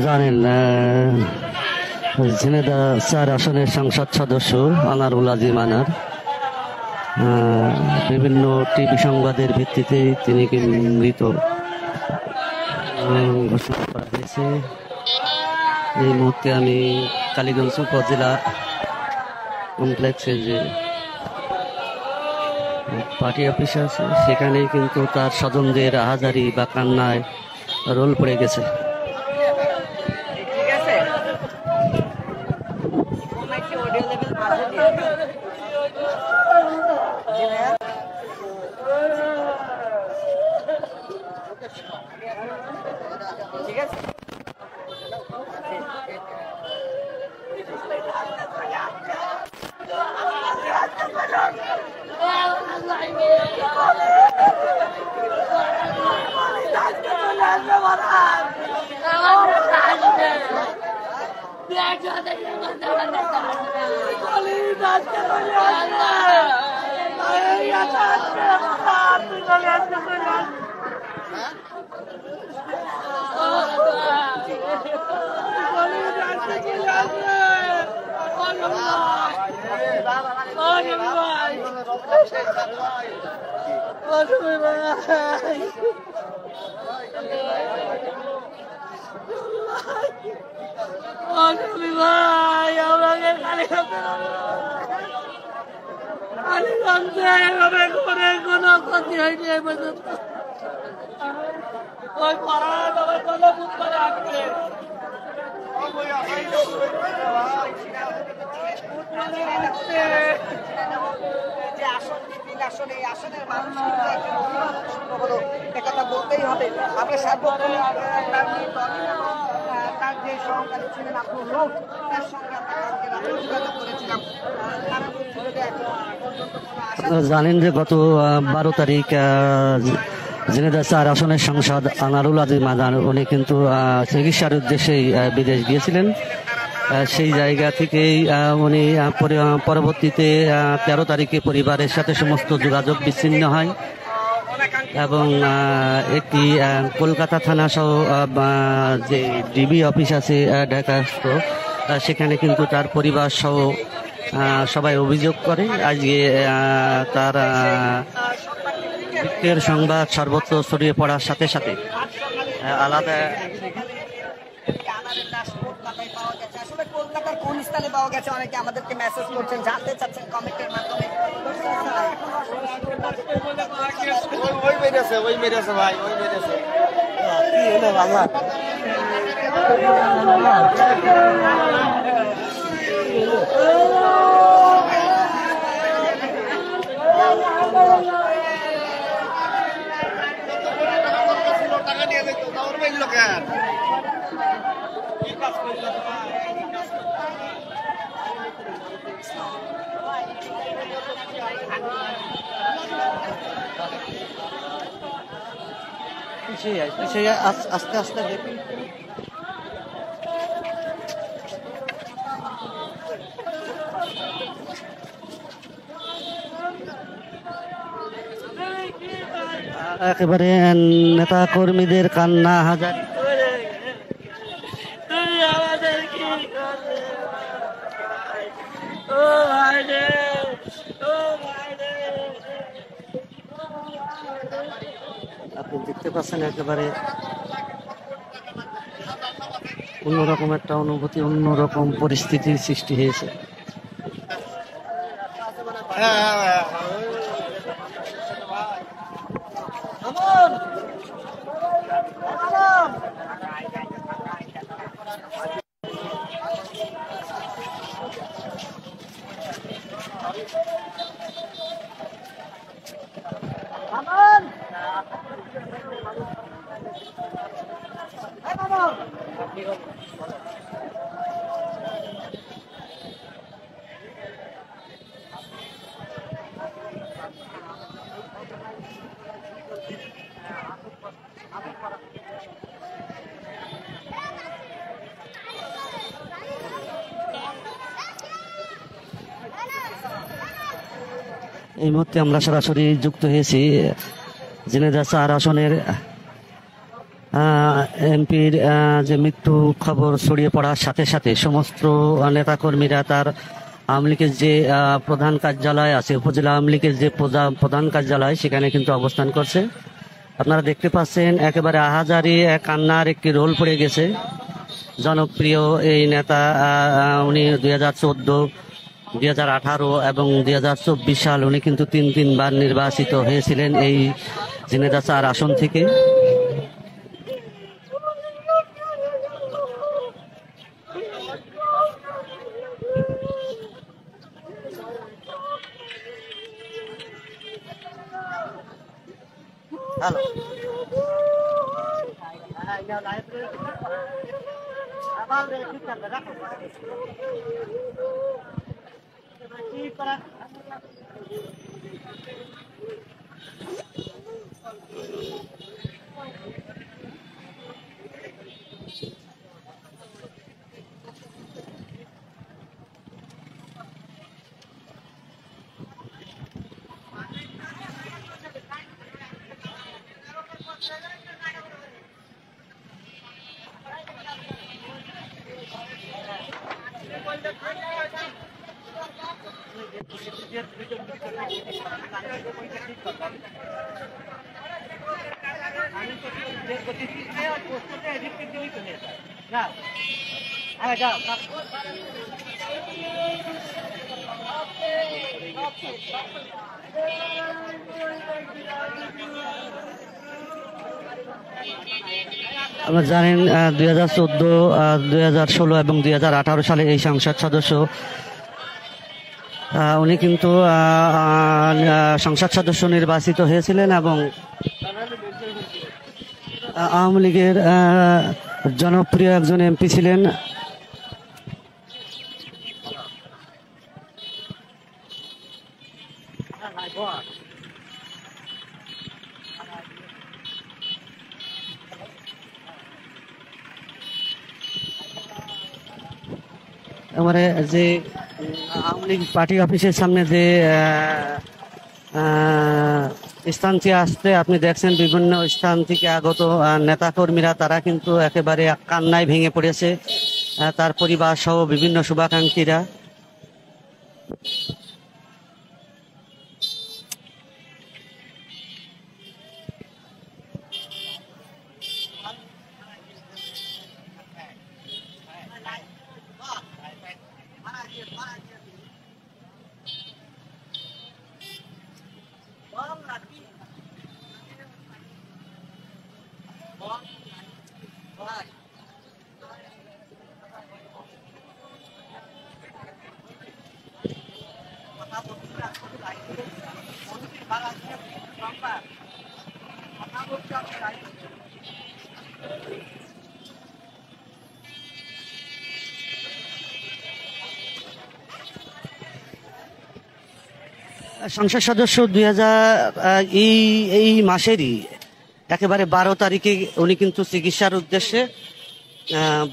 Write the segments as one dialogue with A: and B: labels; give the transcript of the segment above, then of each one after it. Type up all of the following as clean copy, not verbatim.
A: জানেন ঝিনাইদহ ৪ আসনের সংসদ সদস্য আনারুল আজিম আনার বিভিন্ন টিভি সংবাদের ভিত্তিতে তিনি মৃত ঘোষণা করা হয়েছে। এই মুহূর্তে আমি কালীগঞ্জ উপজেলা কমপ্লেক্সে যে পার্টি অফিস আছে সেখানে কিন্তু তার স্বজনদের আহাজারি বা কান্নায় রোল পড়ে গেছে।
B: কোনো ক্ষতি হয়নি এই পর্যন্ত। ওই পাড়ার বাবা কোনো বুঝ করে আসবে আসনের মানুষ হলো একথা বলতেই হবে। আমরা সার্বক্ষণিক তার যে সহকারী ছিলেন আব্দুল রউফ তার সঙ্গে আমরা যোগাযোগ করেছিলাম।
A: জানেন যে গত 12 তারিখ ঝিনাইদহ ৪ আসনের সাংসদ আনারুল আজিম আনার উনি কিন্তু চিকিৎসার উদ্দেশ্যেই বিদেশ গিয়েছিলেন। সেই জায়গা থেকেই উনি পরবর্তীতে 13 তারিখে পরিবারের সাথে সমস্ত যোগাযোগ বিচ্ছিন্ন হয় এবং একটি কলকাতা থানা সহ যে ডিবি অফিস আছে ঢাকাস্থ সেখানে কিন্তু তার পরিবার সহ সবাই অভিযোগ করে। আজকে তার মৃত্যুর সংবাদ সর্বত্র ছড়িয়ে পড়ার সাথে সাথে আলাদা
B: কলকাতার কোন স্থানে পাওয়া গেছে অনেকে আমাদেরকে মেসেজ করছেন, জানতে চাচ্ছেন কমেন্টের মাধ্যমে। ওই বেরিয়েছে ভাই, ওই বেরিয়েছে কি হলো বাবা? টাকা নিয়ে যেত তাওর বেরিয়ে কেন আস্তে আস্তে দেখি।
A: একেবারে নেতা কর্মীদের কান্না হাজার আপনি দেখতে পাচ্ছেন একেবারে অন্যরকম একটা অনুভূতি, অন্যরকম পরিস্থিতির সৃষ্টি হয়েছে। এই মুহূর্তে আমরা সরাসরি যুক্ত হয়েছি ঝিনাইদহ ৪ আসনের এমপির যে মৃত্যু খবর ছড়িয়ে পড়ার সাথে সাথে সমস্ত নেতাকর্মীরা তার আওয়ামী লীগের যে প্রধান কার্যালয় আছে, উপজেলা আওয়ামী লীগের যে প্রধান কার্যালয়, সেখানে কিন্তু অবস্থান করছে। আপনারা দেখতে পাচ্ছেন একেবারে আহাজারি কান্নার একটি রোল পড়ে গেছে। জনপ্রিয় এই নেতা উনি 2014, 2018 এবং 2024 সাল উনি কিন্তু তিনবার নির্বাচিত হয়েছিলেন এই ঝিনাইদহ 4 আসন থেকে। আপনারা জানেন 2014, 2016 এবং 2018 সালে এই সংসদ সদস্য উনি কিন্তু সংসদ সদস্য নির্বাচিত হয়েছিলেন এবং আওয়ামী লীগের জনপ্রিয় একজন এমপি ছিলেন। এবারে যে আওয়ামী লীগ পার্টি অফিসের সামনে যে স্থান থেকে আসতে আপনি দেখছেন বিভিন্ন স্থান থেকে আগত নেতাকর্মীরা, তারা কিন্তু একেবারে কান্নায় ভেঙে পড়েছে, তার পরিবার সহ বিভিন্ন শুভাকাঙ্ক্ষীরা। সংসদ সদস্য 2000 এই মাসেরই একেবারে 12 তারিখে উনি কিন্তু চিকিৎসার উদ্দেশ্যে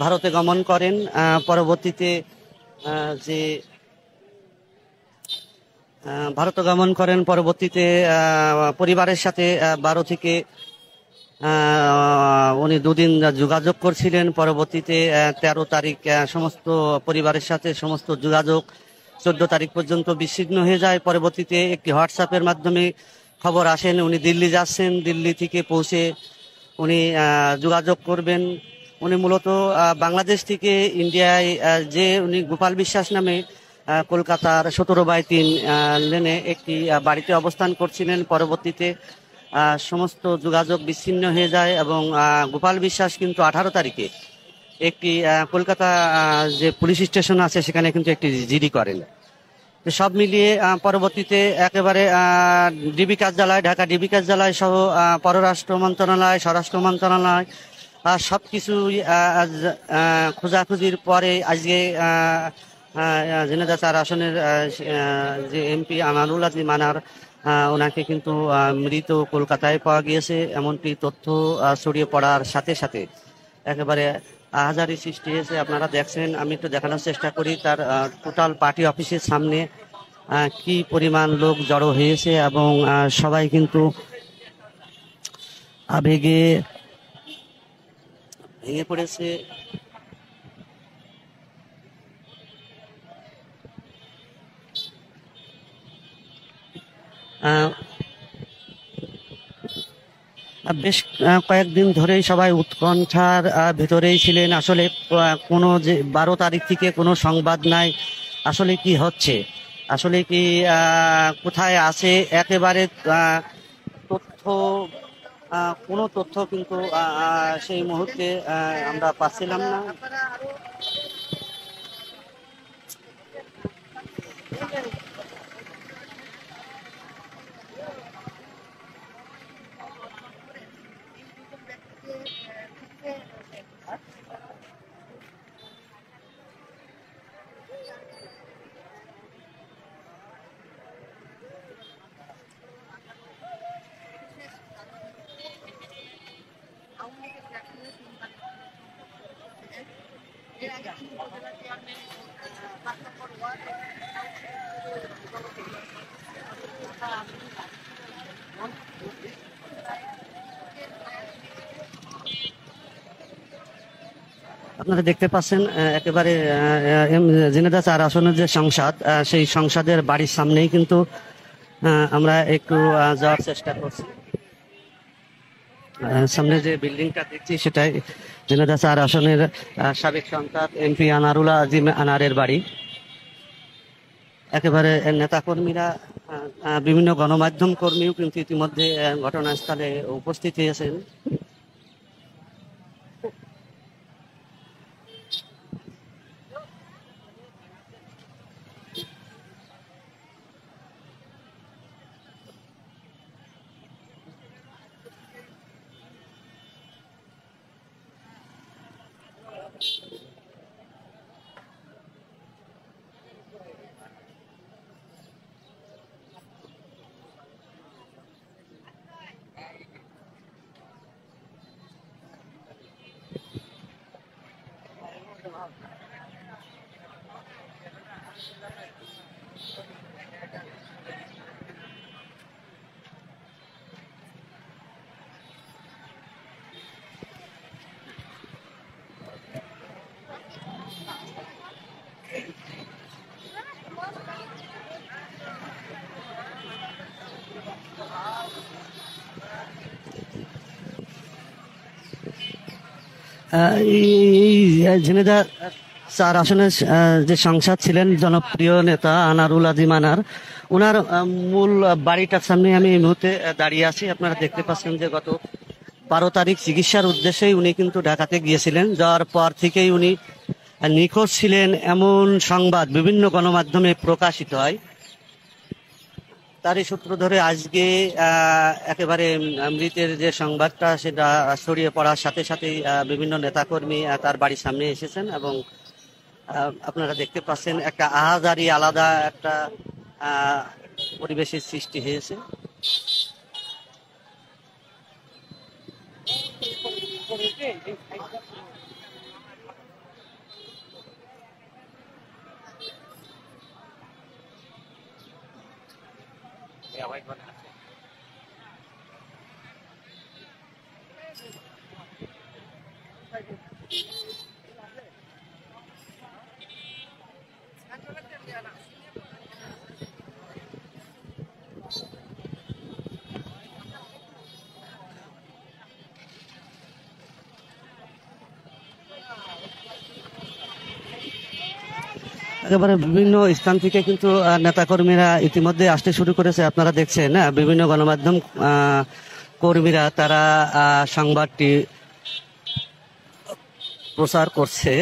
A: ভারতে গমন করেন। পরবর্তীতে পরিবারের সাথে 12 থেকে উনি 2 দিন যোগাযোগ করছিলেন। পরবর্তীতে 13 তারিখ সমস্ত পরিবারের সাথে সমস্ত যোগাযোগ 14 তারিখ পর্যন্ত বিচ্ছিন্ন হয়ে যায়। পরবর্তীতে একটি হোয়াটসঅ্যাপের মাধ্যমে খবর আসেন উনি দিল্লি যাচ্ছেন, দিল্লি থেকে পৌঁছে উনি যোগাযোগ করবেন। উনি মূলত বাংলাদেশ থেকে ইন্ডিয়ায় যে উনি গোপাল বিশ্বাস নামে কলকাতার 17/3 লেনে একটি বাড়িতে অবস্থান করছিলেন। পরবর্তীতে সমস্ত যোগাযোগ বিচ্ছিন্ন হয়ে যায় এবং গোপাল বিশ্বাস কিন্তু 18 তারিখে একটি কলকাতা যে পুলিশ স্টেশন আছে সেখানে কিন্তু একটি জিডি করেন। সব মিলিয়ে পরবর্তীতে একেবারে ডিবি কার্যালয়, ঢাকা ডিবি কার্যালয় সহ পররাষ্ট্র মন্ত্রণালয়, স্বরাষ্ট্র মন্ত্রণালয় সবকিছু খোঁজাখুঁজির পরে আজকে ঝিনাইদহ 4 আসনের যে এমপি আনারুল আজিম মানার, ওনাকে কিন্তু মৃত কলকাতায় পাওয়া গিয়েছে এমনটি তথ্য ছড়িয়ে পড়ার সাথে সাথে একেবারে আহাজারি সৃষ্টি হয়েছে। আপনারা দেখছেন, আমি একটু দেখানোর চেষ্টা করি তার টোটাল পার্টি অফিসের সামনে কি পরিমাণ লোক জড়ো হয়েছে এবং সবাই কিন্তু আবেগে ভেঙে পড়েছে। বেশ কয়েকদিন ধরেই সবাই উৎকণ্ঠার ভেতরেই ছিলেন। আসলে কোনো যে 12 তারিখ থেকে কোনো সংবাদ নাই, আসলে কি হচ্ছে, আসলে কি কোথায় আছে, একেবারে তথ্য কোনো তথ্য কিন্তু সেই মুহূর্তে আমরা পাচ্ছিলাম না। আপনারা দেখতে পাচ্ছেন একেবারে ঝিনাইদহ 4 আসনের যে সংসদ, সেই সংসদের বাড়ির সামনেই কিন্তু আমরা একটু যাওয়ার চেষ্টা করছি। সামনে যে বিল্ডিংটা দেখছি সেটাই ঝিনাইদহ 4 আসনের সাবেক সংসদ এমপি আনারুল আজিম আনারের বাড়ি। একেবারে নেতাকর্মীরা, বিভিন্ন গণমাধ্যম কর্মীও কিন্তু ইতিমধ্যে ঘটনাস্থলে উপস্থিত হয়েছেন। এই ঝিনাইদহ 4 আসনের যে সংসদ ছিলেন জনপ্রিয় নেতা আনারুল আজিম আনার, ওনার মূল বাড়িটার সামনে আমি এই মুহূর্তে দাঁড়িয়ে আছি। আপনারা দেখতে পাচ্ছেন যে গত 12 তারিখ চিকিৎসার উদ্দেশ্যেই উনি কিন্তু ঢাকাতে গিয়েছিলেন। যাওয়ার পর থেকেই উনি নিখোঁজ ছিলেন এমন সংবাদ বিভিন্ন গণমাধ্যমে প্রকাশিত হয়। তারই সূত্র ধরে আজকে একেবারে মৃতের যে সংবাদটা সেটা ছড়িয়ে পড়ার সাথে সাথেই বিভিন্ন নেতাকর্মী তার বাড়ির সামনে এসেছেন এবং আপনারা দেখতে পাচ্ছেন একটা আহাজারি আলাদা একটা পরিবেশের সৃষ্টি হয়েছে। একেবারে বিভিন্ন স্থান থেকে কিন্তু নেতাকর্মীরা ইতিমধ্যে আসতে শুরু করেছে। আপনারা দেখছেন বিভিন্ন গণমাধ্যম কর্মীরা তারা সংবাদটি প্রচার করছে।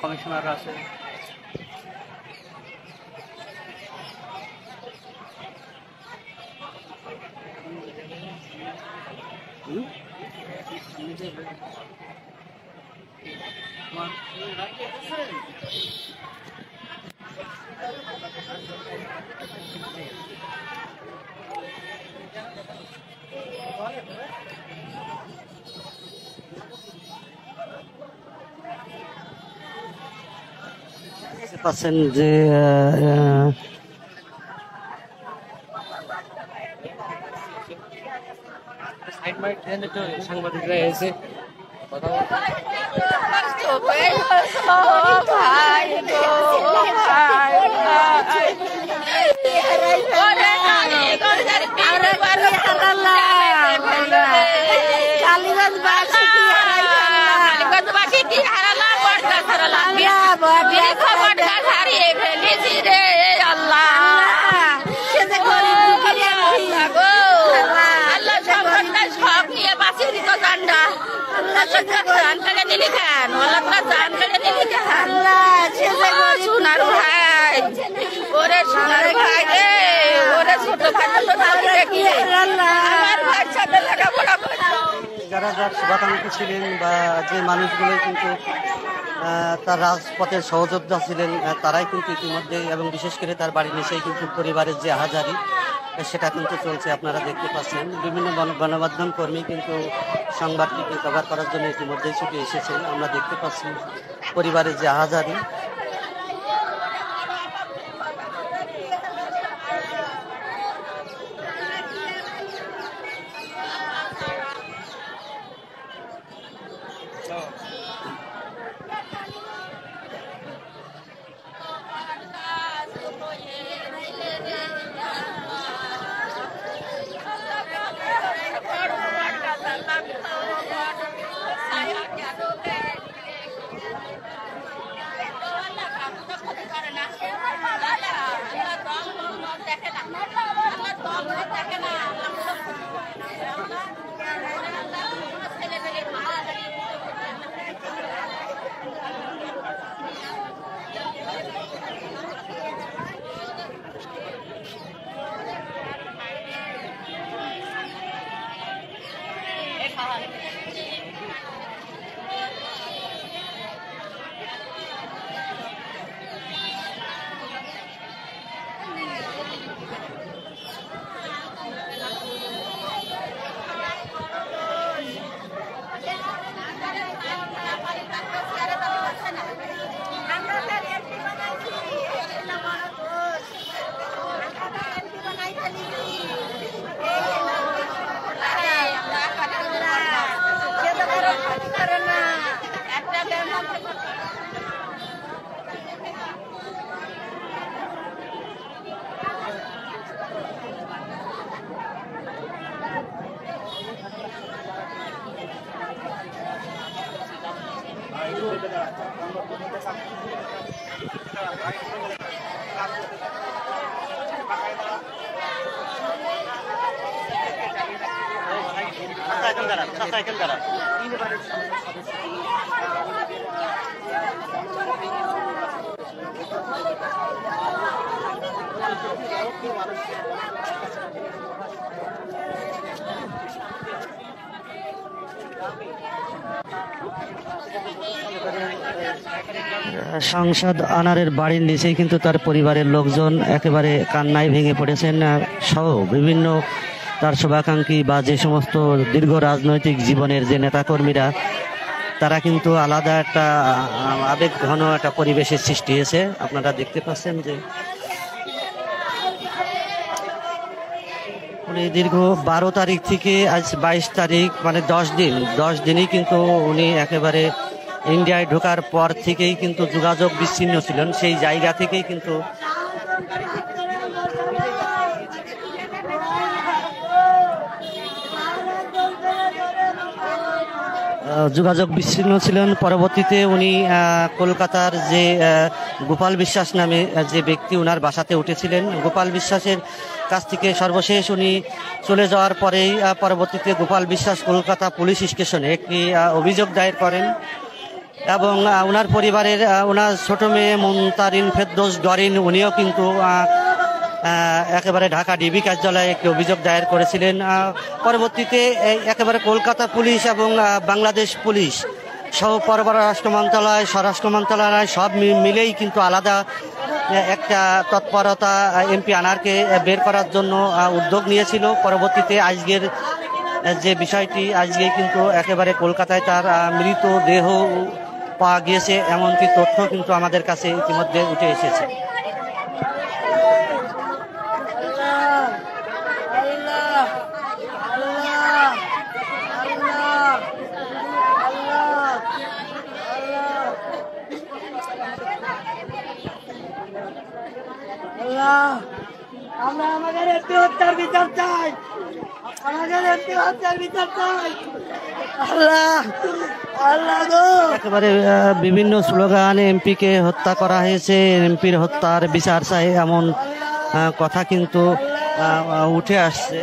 A: কমিশনার আছে, পাচ্ছেন যে সাংবাদিকরা এসে কথা যারা যার শুভাকাঙ্ক্ষী ছিলেন বা যে মানুষগুলো কিন্তু তার রাজপথের সহযোদ্ধা ছিলেন তারাই কিন্তু ইতিমধ্যে এবং বিশেষ করে তার বাড়ির নিচেই কিন্তু পরিবারের যে আহাজারি সেটা কিন্তু চলছে। আপনারা দেখতে পাচ্ছেন বিভিন্ন গণমাধ্যম কর্মী কিন্তু সংবাদটিকে কভার করার জন্য ইতিমধ্যেই ছুটে এসেছেন। আমরা দেখতে পাচ্ছি পরিবারের যে আহাজারি। সাংসদ আনারের বাড়ির নিচেই কিন্তু তার পরিবারের লোকজন একেবারে কান্নায় ভেঙে পড়েছেন সহ বিভিন্ন তার শুভাকাঙ্ক্ষী বা যে সমস্ত দীর্ঘ রাজনৈতিক জীবনের যে নেতাকর্মীরা তারা কিন্তু আলাদা একটা আবেগ ঘন একটা পরিবেশের সৃষ্টি হয়েছে। আপনারা দেখতে পাচ্ছেন যে উনি দীর্ঘ 12 তারিখ থেকে আজ 22 তারিখ মানে 10 দিনই কিন্তু উনি একেবারে ইন্ডিয়ায় ঢোকার পর থেকেই কিন্তু যোগাযোগ বিচ্ছিন্ন ছিলেন। সেই জায়গা থেকেই কিন্তু যোগাযোগ বিচ্ছিন্ন ছিলেন। পরবর্তীতে উনি কলকাতার যে গোপাল বিশ্বাস নামে যে ব্যক্তি ওনার বাসাতে উঠেছিলেন, গোপাল বিশ্বাসের কাছ থেকে সর্বশেষ উনি চলে যাওয়ার পরেই পরবর্তীতে গোপাল বিশ্বাস কলকাতা পুলিশ স্টেশনে একটি অভিযোগ দায়ের করেন এবং ওনার পরিবারের ওনার ছোট মেয়ে মুনতারিন ফেরদৌস ডরিন উনিও কিন্তু একেবারে ঢাকা ডিবি কার্যালয়ে একটি অভিযোগ দায়ের করেছিলেন। পরবর্তীতে একেবারে কলকাতা পুলিশ এবং বাংলাদেশ পুলিশ সহ পররাষ্ট্র মন্ত্রণালয়, স্বরাষ্ট্র মন্ত্রণালয় সব মিলেই কিন্তু আলাদা একটা তৎপরতা এমপি আনারকে বের করার জন্য উদ্যোগ নিয়েছিল। পরবর্তীতে আজকের যে বিষয়টি, আজকে কিন্তু একেবারে কলকাতায় তার মৃতদেহ পাওয়া গিয়েছে এমনকি তথ্য কিন্তু আমাদের কাছে ইতিমধ্যে উঠে এসেছে।
C: আমরা আমাদের একটি হত্যার বিচার চাই, আমাদের একটি হত্যার বিচার চাই। আল্লাহ আল্লাহ গো,
A: একেবারে বিভিন্ন স্লোগানে এমপিকে হত্যা করা হয়েছে, এমপির হত্যার বিচার চাই এমন কথা কিন্তু উঠে আসছে।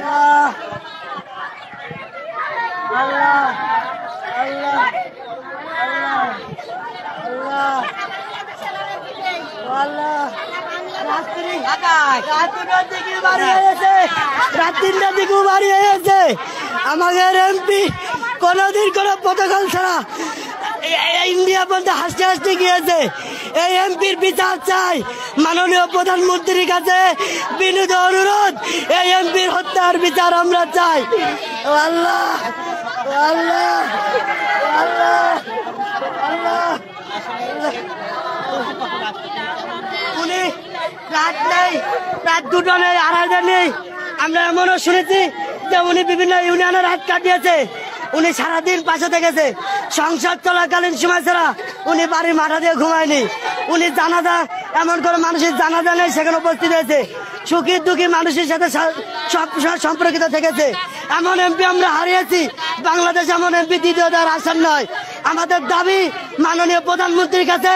C: আল্লাহ আল্লাহ আল্লাহ আল্লাহ আল্লাহ। রাত 3টার দিকেও বাড়ি হয়েছে। আমাদের এমপি কোনদিন কোন প্রোটোকল ছাড়া ইন্ডিয়া পর্যন্ত হাসতে হাসতে গিয়েছে। এই এমপির বিচার চাই। মাননীয় প্রধানমন্ত্রীর কাছে বিনীত অনুরোধ, এই এমপির হত্যার বিচার আমরা চাই। আল্লাহ আল্লাহ আল্লাহ আল্লাহ। উনি রাত নেই, রাত 2টো নেই, 2:30 নেই। আমরা এমনও শুনেছি যে উনি বিভিন্ন ইউনিয়নের রাত কাটিয়েছে। উনি সারাদিন পাশে থেকেছে। সংসদ চলাকালীন সময় ছাড়া উনি বাড়ির মাথা দিয়ে ঘুমায়নি। উনি জানাজা, এমন করে মানুষের জানাজা নেই সেখানে উপস্থিত হয়েছে। সুখী দুঃখী মানুষের সাথে সবসময় সম্পর্কিত থেকেছে। এমন এমপি আমরা হারিয়েছি, বাংলাদেশ এমন এমপি দ্বিতীয় দেওয়ার আসার নয়। আমাদের দাবি মাননীয় প্রধানমন্ত্রীর কাছে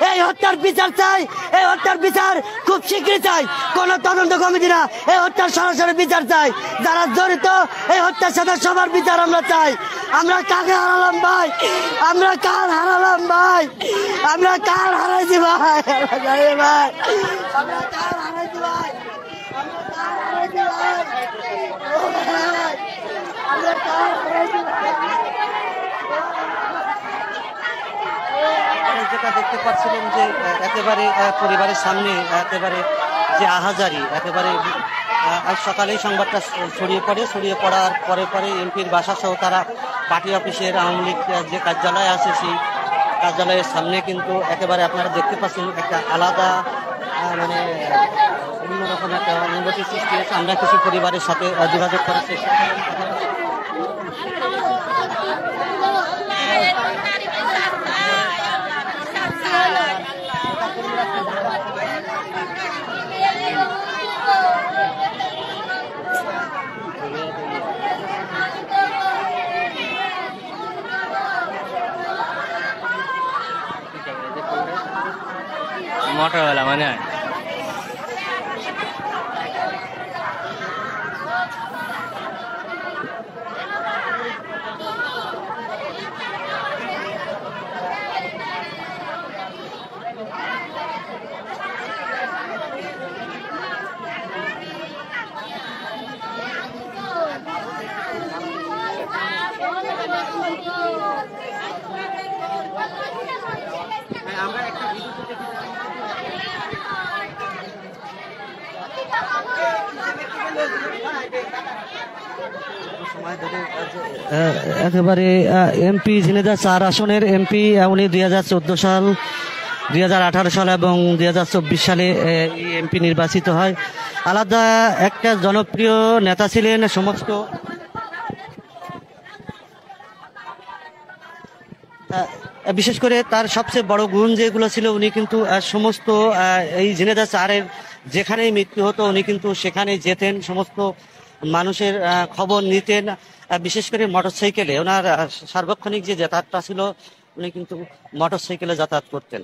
C: এই হত্যার বিচার চাই। এই হত্যার বিচার খুব শীঘ্রই চাই। কোন তদন্ত কমিটি না, এই হত্যার সরাসরি বিচার চাই। যারা জড়িত এই হত্যার সাথে সবার বিচার আমরা চাই। আমরা কাকে হারালাম ভাই? আমরা কার হারালাম ভাই? আমরা কার হারাইছি ভাই? ভাই আমরা কার হারাইছি ভাই? আমরা কার হারাইছি ভাই? আমরা কার হারাইছি ভাই?
A: যেটা দেখতে পাচ্ছিলেন যে একেবারে পরিবারের সামনে একেবারে যে আহাজারি, একেবারে আজ সকালেই সংবাদটা ছড়িয়ে পড়ার পরে এমপির বাসা সহ তারা পার্টি অফিসের আওয়ামী লীগ যে কার্যালয় আছে সেই কার্যালয়ের সামনে কিন্তু একেবারে আপনারা দেখতে পাচ্ছেন একটা আলাদা মানে অন্যরকম একটা অনুভূতি সৃষ্টি হয়েছে। আমরা কিছু পরিবারের সাথে যোগাযোগ করার চেষ্টা করি।
D: মোটরওয়ালা মানে
A: একেবারে এমপি ঝিনেদা 4 আসনের এমপি উনি 2014 সাল, 2018 সাল এবং 2024 সালে এমপি নির্বাচিত হয়। আলাদা একটা জনপ্রিয় নেতা ছিলেন। সমস্ত বিশেষ করে তার সবচেয়ে বড় গুণ যেগুলো ছিল, উনি কিন্তু সমস্ত এই ঝিনেদা 4-এর যেখানেই মৃত্যু হতো উনি কিন্তু সেখানেই যেতেন। সমস্ত মানুষের খবর নিতেন, বিশেষ করে মোটরসাইকেলে। ওনার সার্বক্ষণিক যে যাতায়াতটা ছিল, উনি কিন্তু মোটরসাইকেলে যাতায়াত করতেন।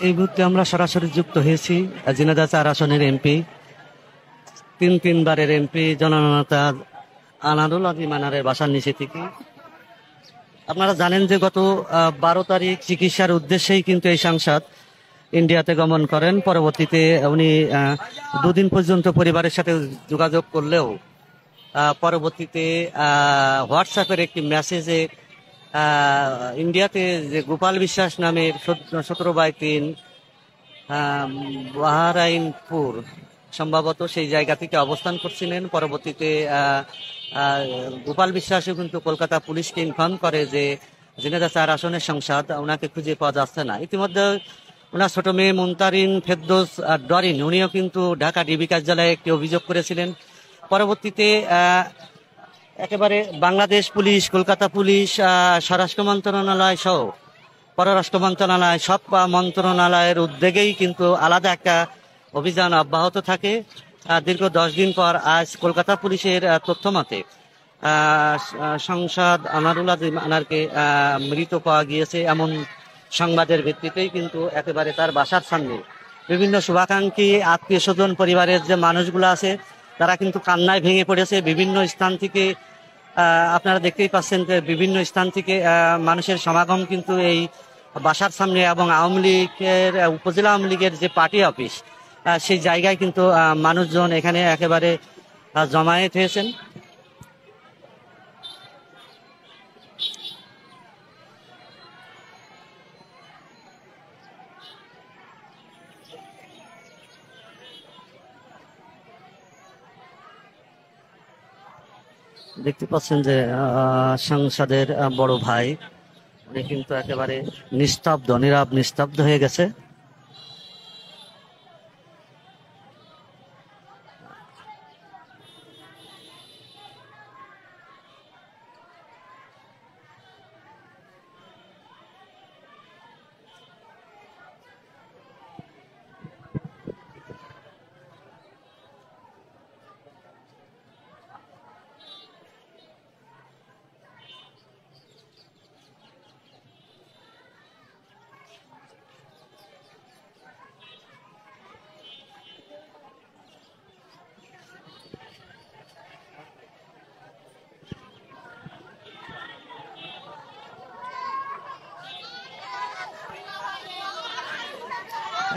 A: এই মুহূর্তে আমরা সরাসরি যুক্ত হয়েছি ঝিনাইদহ ৪ আসনের এমপি, তিনবারের এমপি জননেতা আনারুল আজিম আনারের বাসার নিচে থেকে। আপনারা জানেন যে গত 12 তারিখ চিকিৎসার উদ্দেশ্যেই কিন্তু এই সাংসদ ইন্ডিয়াতে গমন করেন। পরবর্তীতে উনি 2 দিন পর্যন্ত পরিবারের সাথে যোগাযোগ করলেও পরবর্তীতে হোয়াটসঅ্যাপের একটি মেসেজে ইন্ডিয়াতে যে গোপাল বিশ্বাস নামের 17/3 বাহারাইনপুর সম্ভবত সেই জায়গা থেকে অবস্থান করছিলেন। পরবর্তীতে গোপাল বিশ্বাসও কিন্তু কলকাতা পুলিশকে ইনফর্ম করে যে ঝিনাইদহ ৪ আসনের সংসদ, ওনাকে খুঁজে পাওয়া যাচ্ছে না। ইতিমধ্যে ওনার ছোট মেয়ে মুনতারিন ফেরদৌস ডরিন, উনিও কিন্তু ঢাকা ডিবি কার্যালয়ে একটি অভিযোগ করেছিলেন। পরবর্তীতে একেবারে বাংলাদেশ পুলিশ, কলকাতা পুলিশ, স্বরাষ্ট্র মন্ত্রণালয় সহ পররাষ্ট্র মন্ত্রণালয়, সব মন্ত্রণালয়ের উদ্যোগেই কিন্তু আলাদা একটা অভিযান অব্যাহত থাকে। দীর্ঘ 10 দিন পর আজ কলকাতা পুলিশের তথ্য মতে সংসদ আনারুল আজিম আনারকে মৃত পাওয়া গিয়েছে। এমন সংবাদের ভিত্তিতেই কিন্তু একেবারে তার বাসার সামনে বিভিন্ন শুভাকাঙ্ক্ষী, আত্মীয় স্বজন, পরিবারের যে মানুষগুলো আছে তারা কিন্তু কান্নায় ভেঙে পড়েছে। বিভিন্ন স্থান থেকে আপনারা দেখতেই পাচ্ছেন যে বিভিন্ন স্থান থেকে মানুষের সমাগম কিন্তু এই বাসার সামনে, এবং আওয়ামী লীগের উপজেলা আওয়ামী লীগের যে পার্টি অফিস সেই জায়গায় কিন্তু মানুষজন এখানে একেবারে জমায়েত হয়েছেন। দেখতে পাচ্ছেন যে সংসদের বড় ভাই উনি কিন্তু একেবারে নীরব নিস্তব্ধ হয়ে গেছে।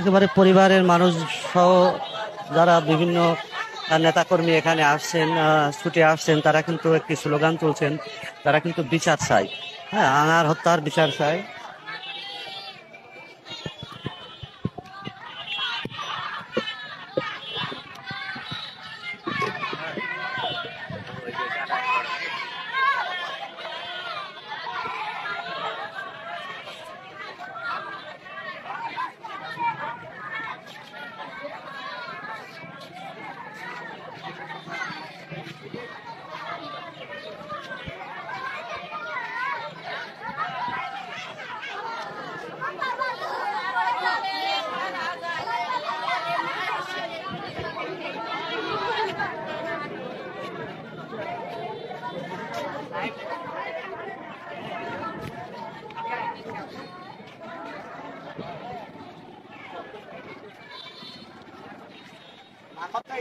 A: একেবারে পরিবারের মানুষ সহ যারা বিভিন্ন নেতাকর্মী এখানে আসছেন, ছুটে আসছেন, তারা কিন্তু একটি স্লোগান তুলছেন, তারা কিন্তু বিচার চায়। হ্যাঁ, আনার হত্যার বিচার চায়।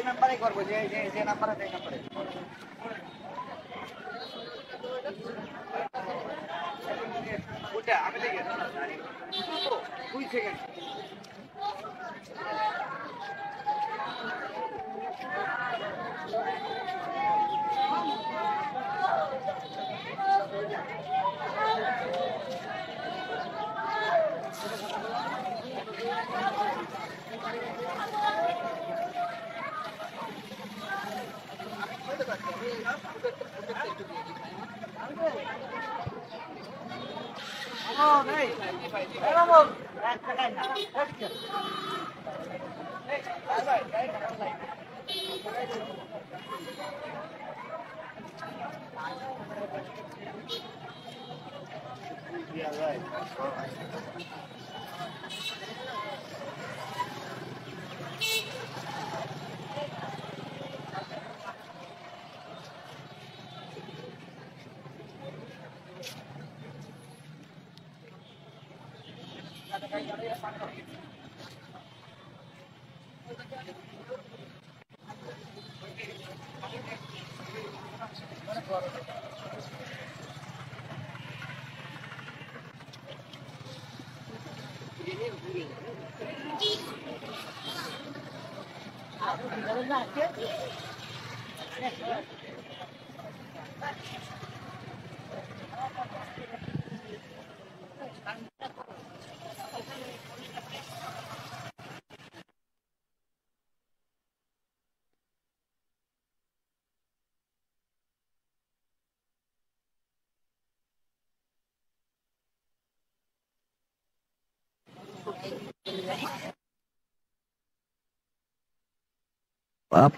B: নাম্বারে করবো, যে নাম্বারে এই নাম্বারে। ওটা আমি দেখি 2 সেকেন্ড।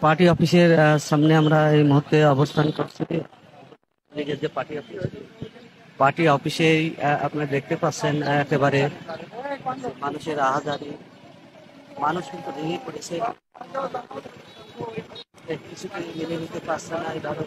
A: পার্টি অফিসের সামনে আমরা এই মুহূর্তে অবস্থান করছি। এই যে পার্টি অফিসেই আপনারা দেখতে পাচ্ছেন একেবারে মানুষের আহাজারি, মানুষ কিন্তু ভেঙে পড়েছে, কিছুকে মেনে নিতে পারছে না এইভাবে।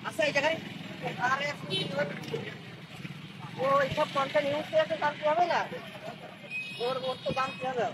C: আচ্ছা এই জায়গায় আরে ওই সব কন্টেন্ট ইউজ করে জানতে হবে না, ওর তো জানতে হবে।